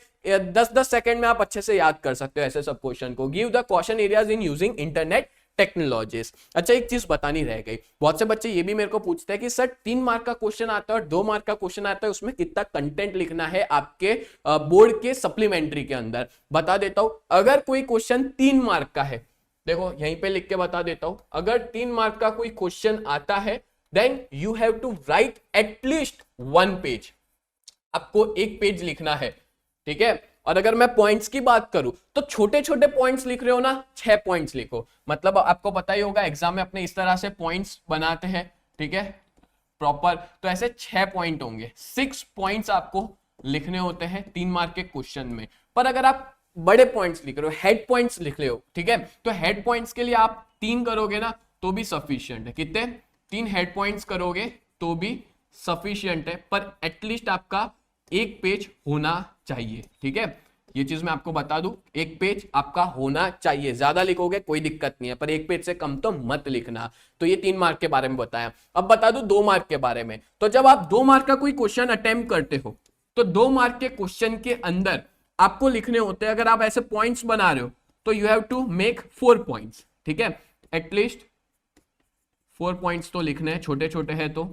10-10 सेकंड में आप अच्छे से याद कर सकते हो ऐसे सब क्वेश्चन को। Give the question areas in using internet technologies. अच्छा एक चीज बतानी रह गई, बहुत से बच्चे ये भी मेरे को पूछते हैं कि सर 3 मार्क का क्वेश्चन आता है और 2 मार्क का क्वेश्चन आता है, उसमें कितना कंटेंट लिखना है आपके बोर्ड के सप्लीमेंट्री के अंदर। बता देता हूं, अगर कोई क्वेश्चन 3 मार्क का है, देखो यहीं पे लिख के बता देता हूं, अगर 3 मार्क का कोई क्वेश्चन आता है then you have to write at least 1 page, आपको 1 पेज लिखना है, ठीक है। और अगर मैं पॉइंट्स की बात करूं तो छोटे छोटे पॉइंट्स लिख रहे हो ना, 6 पॉइंट्स लिखो, मतलब आपको पता ही होगा एग्जाम में अपने इस तरह से पॉइंट्स बनाते हैं, ठीक है, प्रॉपर, तो ऐसे 6 पॉइंट होंगे, 6 पॉइंट्स आपको लिखने होते हैं 3 मार्क के क्वेश्चन में। पर अगर आप बड़े पॉइंट्स लिख रहे हो, हेड पॉइंट्स लिख रहे हो, ठीक है, तो हेड पॉइंट्स के लिए आप 3 करोगे ना तो भी सफिशिएंट है। कितने? 3 हेड पॉइंट्स करोगे तो भी सफिशिएंट है, पर एटलीस्ट आपका 1 पेज होना चाहिए, ठीक है। ये चीज मैं आपको बता दूं, 1 पेज आपका होना चाहिए, ज्यादा लिखोगे कोई दिक्कत नहीं है, पर 1 पेज से कम तो मत लिखना। तो ये 3 मार्क के बारे में बताया। अब बता दूं 2 मार्क के बारे में। तो जब आप 2 मार्क का कोई क्वेश्चन अटेम्प्ट करते हो तो 2 मार्क के क्वेश्चन के अंदर आपको लिखने होते हैं, अगर आप ऐसे पॉइंट्स बना रहे हो तो you have to make 4 points, ठीक है, एटलीस्ट 4 पॉइंट्स तो लिखने हैं, छोटे छोटे हैं तो।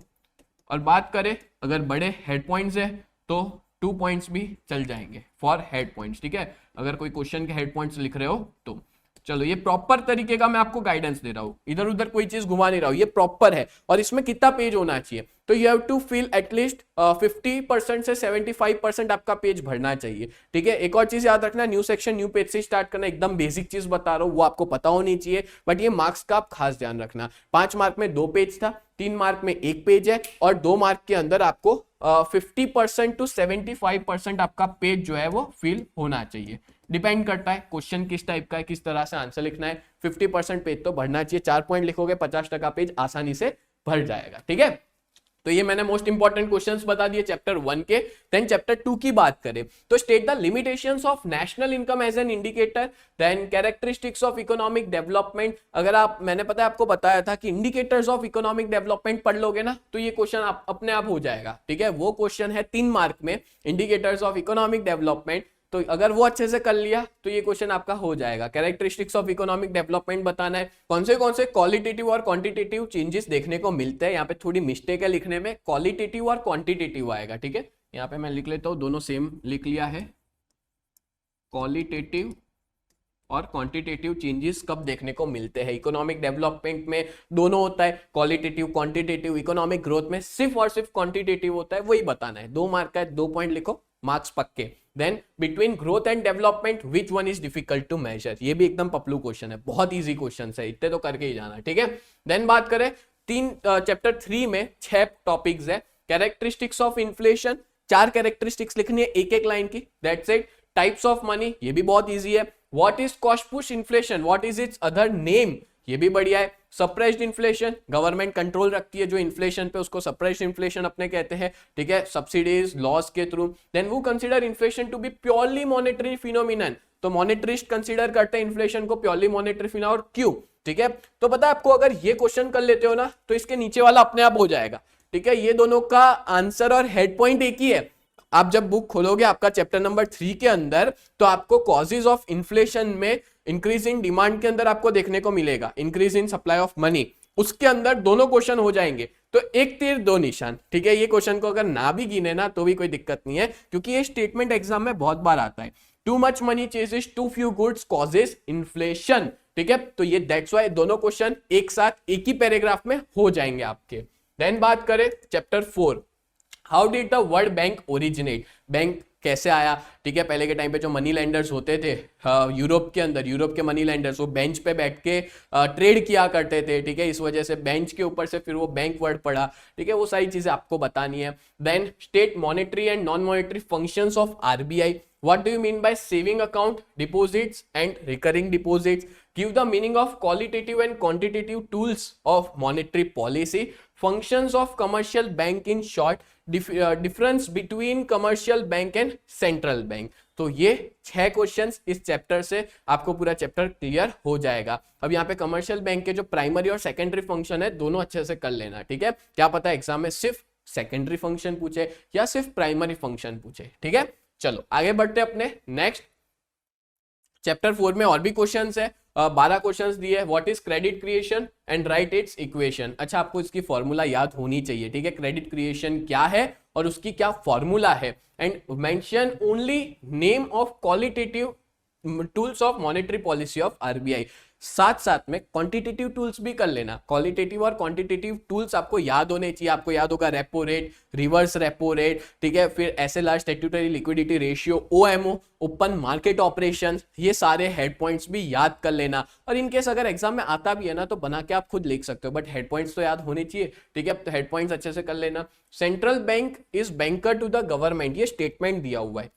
और बात करें अगर बड़े हेड पॉइंट्स है तो 2 पॉइंट्स भी चल जाएंगे फॉर हेड पॉइंट्स, ठीक है, अगर कोई क्वेश्चन के हेड पॉइंट्स लिख रहे हो तो। चलो ये प्रॉपर तरीके का मैं आपको गाइडेंस दे रहा हूं, इधर उधर कोई चीज घुमा नहीं रहा हूं, ये प्रॉपर है। और इसमें कितना पेज होना चाहिए, तो you have to fill at least 50% से 75% आपका पेज भरना चाहिए, ठीक है। एक और चीज याद रखना, न्यू सेक्शन न्यू पेज से स्टार्ट करना, एकदम बेसिक चीज बता रहा हूं, वो आपको पता होनी चाहिए, बट ये मार्क्स का आप खास ध्यान रखना। 5 मार्क में 2 पेज था, 3 मार्क में 1 पेज है, और 2 मार्क के अंदर आपको 50% टू 75% आपका पेज जो है वो फिल होना चाहिए। डिपेंड करता है क्वेश्चन किस टाइप का है, किस तरह से आंसर लिखना है। 50% पेज तो भरना चाहिए, 4 पॉइंट लिखोगे 50% पेज आसानी से भर जाएगा, ठीक है। तो ये मैंने मोस्ट इंपॉर्टेंट क्वेश्चंस बता दिए चैप्टर 1 के। देन चैप्टर 2 की बात करें तो state the limitations of national income as an indicator, then characteristics of economic development. अगर आप, मैंने आपको बताया था कि इंडिकेटर्स ऑफ इकोनॉमिक डेवलपमेंट पढ़ लोगे ना तो ये क्वेश्चन आप अपने आप हो जाएगा, ठीक है। वो क्वेश्चन है 3 मार्क में, इंडिकेटर्स ऑफ इकोनॉमिक डेवलपमेंट। तो अगर वो अच्छे से कर लिया तो ये क्वेश्चन आपका हो जाएगा। कैरेक्टरिस्टिक्स ऑफ इकोनॉमिक डेवलपमेंट बताना है, कौन से क्वालिटेटिव और क्वांटिटेटिव चेंजेस देखने को मिलते हैं। यहाँ पे थोड़ी मिस्टेक है लिखने में, क्वालिटेटिव और क्वांटिटेटिव आएगा, ठीक है। यहाँ पे मैं लिख लेता हूँ, दोनों सेम लिख लिया है। क्वालिटेटिव और क्वांटिटेटिव चेंजेस कब देखने को मिलते हैं इकोनॉमिक डेवलपमेंट में, दोनों होता है, क्वालिटेटिव क्वांटिटेटिव। इकोनॉमिक ग्रोथ में सिर्फ और सिर्फ क्वांटिटेटिव होता है, वही बताना है। 2 मार्क का है, 2 पॉइंट लिखो, मार्क्स पक्के। Then between growth and development which one is difficult to measure, ये भी एकदम पपलू क्वेश्चन है, बहुत इजी क्वेश्चन है, इतने तो करके ही जाना, ठीक है। देन बात करें चैप्टर 3 में 6 टॉपिक्स है। कैरेक्टरिस्टिक्स ऑफ इन्फ्लेशन, 4 कैरेक्टरिस्टिक्स लिखनी है एक एक लाइन की, that's it. Types of money, ये भी बहुत इजी है। What is cost push inflation, what is it's other name, ये भी बढ़िया है। सप्रेस्ड इन्फ्लेशन, गवर्नमेंट कंट्रोल रखती है जो इन्फ्लेशन पे, उसको सप्रेस्ड इन्फ्लेशन अपने कहते हैं, ठीक है, सब्सिडीज लॉस के थ्रू। देन वो consider inflation to be purely monetary phenomenon, तो मॉनेटरिस्ट कंसीडर करते हैं इन्फ्लेशन को प्योरली मॉनेटरी फिनोमिनन, और क्यों, ठीक है। तो पता है आपको, अगर ये क्वेश्चन कर लेते हो ना तो इसके नीचे वाला अपने आप हो जाएगा, ठीक है। ये दोनों का आंसर और हेड पॉइंट एक ही है। आप जब बुक खोलोगे आपका चैप्टर नंबर 3 के अंदर, तो आपको कॉजेज ऑफ इन्फ्लेशन में इंक्रीज इन डिमांड के अंदर आपको देखने को मिलेगा increase in supply of money, उसके अंदर दोनों क्वेश्चन हो जाएंगे। तो एक तीर दो निशान, ठीक है। ये क्वेश्चन को अगर ना भी गिने ना तो भी कोई दिक्कत नहीं है, क्योंकि ये स्टेटमेंट एग्जाम में बहुत बार आता है। Too much money chases too few goods causes inflation, ठीक है। तो ये दैट्स व्हाई दोनों क्वेश्चन एक साथ एक ही पैराग्राफ में हो जाएंगे आपके। देन बात करें chapter 4, how did the word bank originate, bank कैसे आया, ठीक है। पहले के टाइम पे जो मनी लैंडर्स होते थे यूरोप के अंदर, यूरोप के मनी लैंडर्स वो बेंच पे बैठ के ट्रेड किया करते थे, ठीक है। इस वजह से बेंच के ऊपर से फिर वो बैंक वर्ड पड़ा, ठीक है। वो सारी चीजें आपको बतानी है। Then state monetary and non monetary functions of RBI, what do you mean by saving account, deposits and recurring deposits, give the meaning of qualitative and quantitative tools of monetary policy, functions of commercial bank in short, difference between commercial bank and central bank. तो ये 6 questions इस chapter से आपको पूरा chapter clear हो जाएगा। अब यहाँ पे कमर्शियल बैंक के जो प्राइमरी और सेकेंडरी फंक्शन है दोनों अच्छे से कर लेना, ठीक है। क्या पता एग्जाम में सिर्फ सेकेंडरी फंक्शन पूछे या सिर्फ प्राइमरी फंक्शन पूछे, ठीक है। चलो आगे बढ़ते अपने नेक्स्ट चैप्टर 4 में, और भी क्वेश्चंस है, 12 क्वेश्चंस दिए हैं। What is credit creation and right it's equation, अच्छा आपको इसकी फॉर्मूला याद होनी चाहिए, ठीक है। क्रेडिट क्रिएशन क्या है और उसकी क्या फॉर्मूला है, and mention only name of qualitative tools of monetary policy of RBI. साथ साथ में क्वांटिटेटिव टूल्स भी कर लेना, क्वालिटेटिव और क्वांटिटेटिव टूल्स आपको याद होने चाहिए। आपको याद होगा repo rate, reverse repo rate, ठीक है, फिर SLR statutory liquidity ratio, OMO open market operations, ये सारे हेड पॉइंट्स भी याद कर लेना। और इनकेस अगर एग्जाम में आता भी है ना तो बना के आप खुद लिख सकते हो, बट हेड पॉइंट्स तो याद होने चाहिए, ठीक है। तो हेड पॉइंट्स अच्छे से कर लेना। Central bank is banker to the government, ये स्टेटमेंट दिया हुआ है,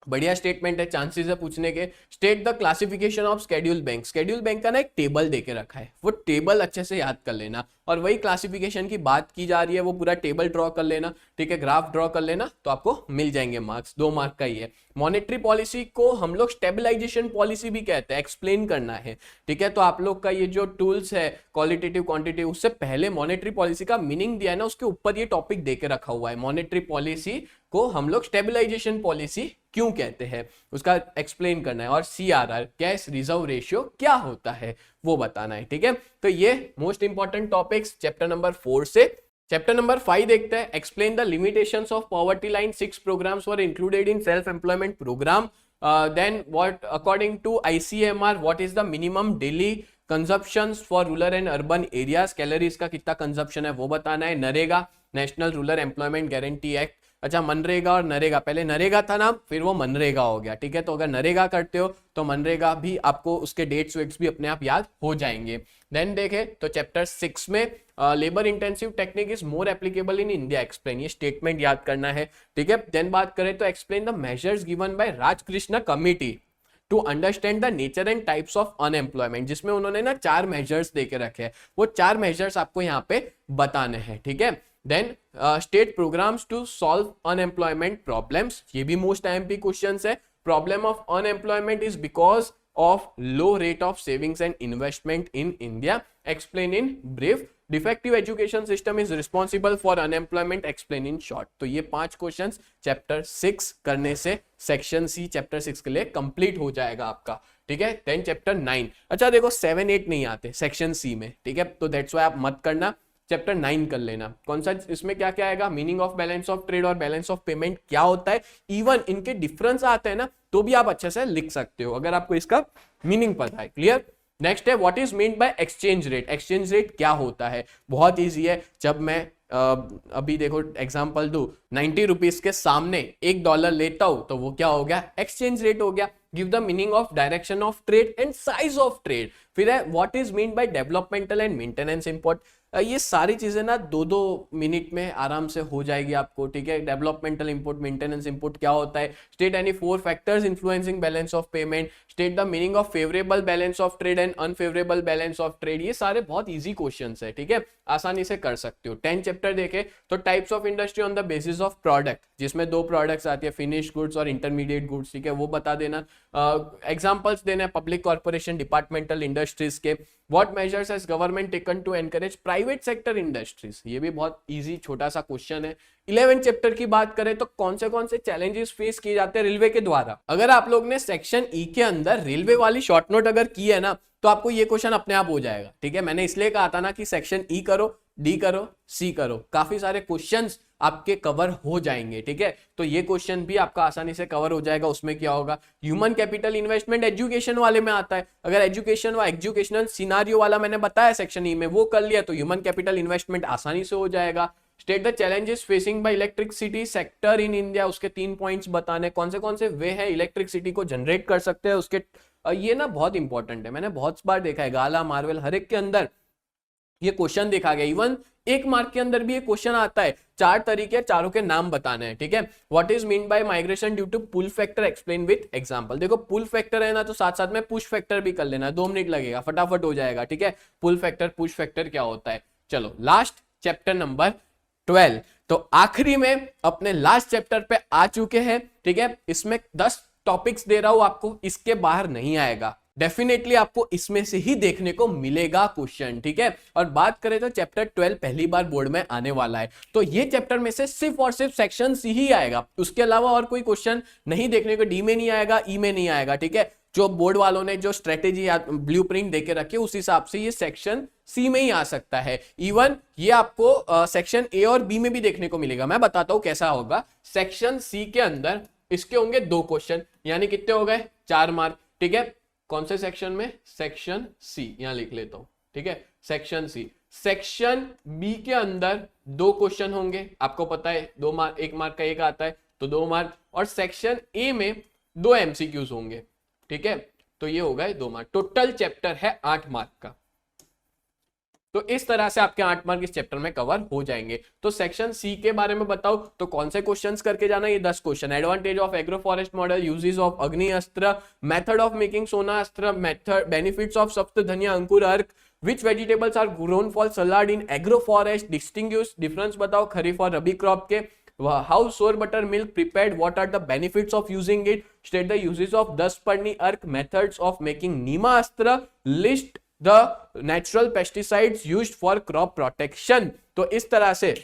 बढ़िया स्टेटमेंट है, चांसेस है पूछने के। State the classification of schedule bank, schedule bank का ना एक टेबल देके रखा है, वो टेबल अच्छे से याद कर लेना। और वही क्लासिफिकेशन की बात की जा रही है, वो पूरा टेबल ड्रॉ कर लेना, ठीक है, ग्राफ ड्रॉ कर लेना, तो आपको मिल जाएंगे मार्क्स। 2 मार्क का ही है। मॉनेटरी पॉलिसी को हम लोग स्टेबलाइजेशन पॉलिसी भी कहते हैं, एक्सप्लेन करना है, ठीक है। तो आप लोग का ये जो टूल्स है क्वालिटेटिव क्वांटिटेटिव, उससे पहले मॉनेटरी पॉलिसी का मीनिंग दिया है ना, उसके ऊपर ये टॉपिक देके रखा हुआ है। मॉनेटरी पॉलिसी को हम लोग स्टेबलाइजेशन पॉलिसी क्यों कहते हैं उसका एक्सप्लेन करना है। और सीआरआर कैश रिजर्व रेशियो क्या होता है वो बताना है, ठीक है। तो ये most important topics chapter number 4 से। चैप्टर नंबर 5 देखते हैं, explain the limitations of poverty line, 6 programmes were included in self employment programme, then what according to ICMR what is the minimum daily consumption for rural and urban areas, calories का कितना consumption है वो बताना है। NREGA, national rural employment guarantee act, अच्छा मनरेगा और नरेगा, पहले नरेगा था नाम फिर वो मनरेगा हो गया, ठीक है। तो अगर नरेगा करते हो तो मनरेगा भी आपको उसके डेट्स वेट्स भी अपने आप याद हो जाएंगे। देन देखे तो चैप्टर 6 में labour intensive technique is more applicable in India explain, ये स्टेटमेंट याद करना है, ठीक है। देन बात करें तो explain the measures given by Raj Krishna committee to understand the nature and types of unemployment, जिसमें उन्होंने ना 4 मेजर्स देके रखे हैं, वो 4 मेजर्स आपको यहाँ पे बताने हैं, ठीक है। Then state programmes to solve unemployment problems, ये भी मोस्ट IMP क्वेश्चन है। Problem of unemployment is because of low rate of savings and investment in India, explain in brief. Defective education system is responsible for unemployment, explain in short. तो ये 5 questions chapter 6 करने से section C chapter 6 के लिए complete हो जाएगा आपका, ठीक है। देन चैप्टर 9, अच्छा देखो 7 8 नहीं आते सेक्शन सी में, ठीक है, तो दैट्स व्हाई आप मत करना, चैप्टर 9 कर लेना। कौन सा, इसमें क्या क्या आएगा, meaning of balance of trade और बैलेंस ऑफ पेमेंट क्या होता है, इवन इनके डिफरेंस आते हैं ना तो भी आप अच्छे से लिख सकते हो अगर आपको इसका मीनिंग पता है, क्लियर। नेक्स्ट है what is meant by exchange rate, exchange rate क्या होता है, बहुत ईजी है। जब मैं अभी देखो एग्जांपल दू, 90 रुपीज के सामने $1 लेता हूं तो वो क्या हो गया, एक्सचेंज रेट हो गया। Give the meaning of direction of trade and size of trade. फिर है what is mean bye developmental and maintenance import, ये सारी चीजें ना 2-2 मिनट में आराम से हो जाएगी आपको, ठीक है। डेवलपमेंटल इंपोर्ट, मेंटेनेंस इंपोर्ट क्या होता है, state any 4 factors influencing balance of payment, state the meaning of favourable balance of trade and unfavourable balance of trade, ये सारे बहुत इजी क्वेश्चंस है, ठीक है, आसानी से कर सकते हो। 10 चैप्टर देखे तो types of industry on the basis of product, जिसमें 2 प्रोडक्ट्स आती है, फिनिश गुड्स और इंटरमीडिएट गुड्स, ठीक है, वो बता देना। एग्जांपल्स देना है पब्लिक कॉर्पोरेशन, डिपार्टमेंटल इंडस्ट्रीज के। What measures has government taken to encourage private sector industries, ये भी बहुत इजी छोटा सा क्वेश्चन है। 11 चैप्टर की बात करें तो कौन से चैलेंजेस फेस किए जाते हैं रेलवे के द्वारा। अगर आप लोग ने सेक्शन ई के अंदर रेलवे वाली शॉर्ट नोट अगर की है ना तो आपको ये क्वेश्चन अपने आप हो जाएगा, ठीक है। मैंने इसलिए कहा था ना कि सेक्शन ई करो, डी करो, सी करो, काफी सारे क्वेश्चंस आपके कवर हो जाएंगे, ठीक है। तो ये क्वेश्चन भी आपका आसानी से कवर हो जाएगा। उसमें क्या होगा, ह्यूमन कैपिटल इन्वेस्टमेंट एजुकेशन वाले में आता है, अगर एजुकेशन व एजुकेशनल सिनारियो वाला मैंने बताया सेक्शन ई में वो कर लिया तो ह्यूमन कैपिटल इन्वेस्टमेंट आसानी से हो जाएगा। State the challenges facing bye electricity sector in India, उसके 3 पॉइंट्स बताने, कौन से वे है इलेक्ट्रिसिटी को जनरेट कर सकते हैं उसके, ये ना बहुत इंपॉर्टेंट है, मैंने बहुत बार देखा है, गाला मार्वल हर एक के अंदर ये क्वेश्चन देखा गया। इवन 1 मार्क के अंदर भी ये क्वेश्चन आता है, 4 तरीके, चारों के नाम बताने हैं, ठीक है। What is mean by migration due to pull factor, explain with example. देखो पुल फैक्टर है ना तो साथ साथ में पुश फैक्टर भी कर लेना, 2 मिनट लगेगा, फटाफट हो जाएगा, ठीक है। पुल फैक्टर, पुश फैक्टर क्या होता है। चलो लास्ट चैप्टर नंबर 12, तो आखिरी में अपने लास्ट चैप्टर पे आ चुके हैं, ठीक है। इसमें 10 टॉपिक्स दे रहा हूं आपको, इसके बाहर नहीं आएगा, डेफिनेटली आपको इसमें से ही देखने को मिलेगा क्वेश्चन, ठीक है। और बात करें तो चैप्टर 12 पहली बार बोर्ड में आने वाला है, तो ये चैप्टर में से सिर्फ और सिर्फ सेक्शन सी ही आएगा, उसके अलावा और कोई क्वेश्चन नहीं देखने को, डी में नहीं आएगा, ई में नहीं आएगा, ठीक है। जो बोर्ड वालों ने जो स्ट्रेटेजी या ब्लूप्रिंट देके रखे उस हिसाब से ये सेक्शन सी में ही आ सकता है। इवन ये आपको सेक्शन ए और बी में भी देखने को मिलेगा, मैं बताता हूं कैसा होगा। सेक्शन सी के अंदर इसके होंगे 2 क्वेश्चन, यानी कितने हो गए, 4 मार्क, ठीक है। कौन से सेक्शन में, सेक्शन सी, यहां लिख लेता हूं, ठीक है, सेक्शन सी। सेक्शन बी के अंदर 2 क्वेश्चन होंगे, आपको पता है 2 मार्क, 1 मार्क का एक आता है तो 2 मार्क, और सेक्शन ए में 2 MCQs होंगे, ठीक है। तो ये हो गए 2 मार्क, टोटल चैप्टर है 8 मार्क का। तो इस तरह से आपके 8 मार्क इस चैप्टर में कवर हो जाएंगे। तो सेक्शन सी के बारे में बताओ तो कौन से क्वेश्चंस करके जाना, ये 10 question. Advantage of agro forest model, uses of अग्नि अस्त्र, मेथड ऑफ मेकिंग सोना अस्त्र, मेथड, बेनिफिट्स ऑफ सप्त धनिया अंकुर अर्क, which vegetables are grown for salad in agro forest, distinguish difference बताओ खरीफ और रबी क्रॉप के, how sour butter milk prepared, what are the benefits of using it, state the uses of 10 पर्णी अर्क, methods of making नीमा अस्त्र, list the natural pesticides used for crop protection. तो इस तरह से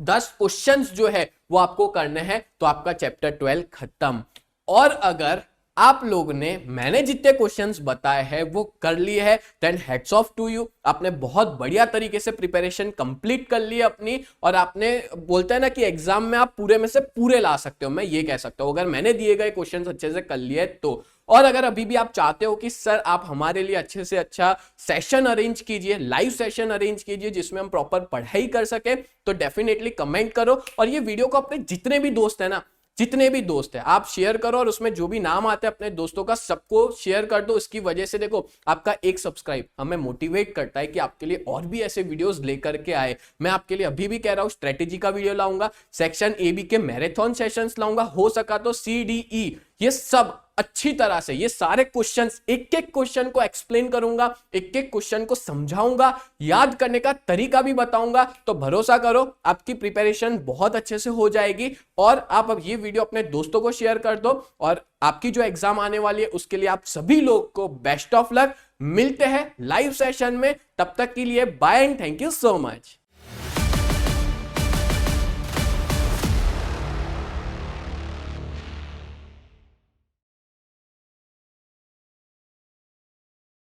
10 क्वेश्चंस जो है वो आपको करने हैं, तो आपका चैप्टर 12 खत्म। और अगर आप लोग ने मैंने जितने क्वेश्चंस बताए हैं वो कर लिए हैं, then heads off to you. आपने बहुत बढ़िया तरीके से प्रिपरेशन कंप्लीट कर ली अपनी, और आपने बोलते हैं ना कि एग्जाम में आप पूरे में से पूरे ला सकते हो, मैं ये कह सकता हूं अगर मैंने दिए गए क्वेश्चंस अच्छे से कर लिए तो। और अगर अभी भी आप चाहते हो कि सर आप हमारे लिए अच्छे से अच्छा सेशन अरेंज कीजिए, लाइव सेशन अरेंज कीजिए जिसमें हम प्रॉपर पढ़ाई कर सके, तो डेफिनेटली कमेंट करो। और ये वीडियो को अपने जितने भी दोस्त है ना, जितने भी दोस्त हैं आप शेयर करो, और उसमें जो भी नाम आते हैं अपने दोस्तों का सबको शेयर कर दो। इसकी वजह से देखो आपका एक सब्सक्राइब हमें मोटिवेट करता है कि आपके लिए और भी ऐसे वीडियोस लेकर के आए। मैं आपके लिए अभी भी कह रहा हूं स्ट्रेटेजी का वीडियो लाऊंगा, सेक्शन ए बी के मैराथन सेशंस लाऊंगा, हो सका तो CDE, ये सब अच्छी तरह से ये सारे क्वेश्चंस, एक एक क्वेश्चन को एक्सप्लेन करूंगा, एक एक क्वेश्चन को समझाऊंगा, याद करने का तरीका भी बताऊंगा। तो भरोसा करो आपकी प्रिपरेशन बहुत अच्छे से हो जाएगी। और आप अब ये वीडियो अपने दोस्तों को शेयर कर दो, और आपकी जो एग्जाम आने वाली है उसके लिए आप सभी लोग को बेस्ट ऑफ लक। मिलते हैं लाइव सेशन में, तब तक के लिए bye and thank you so much.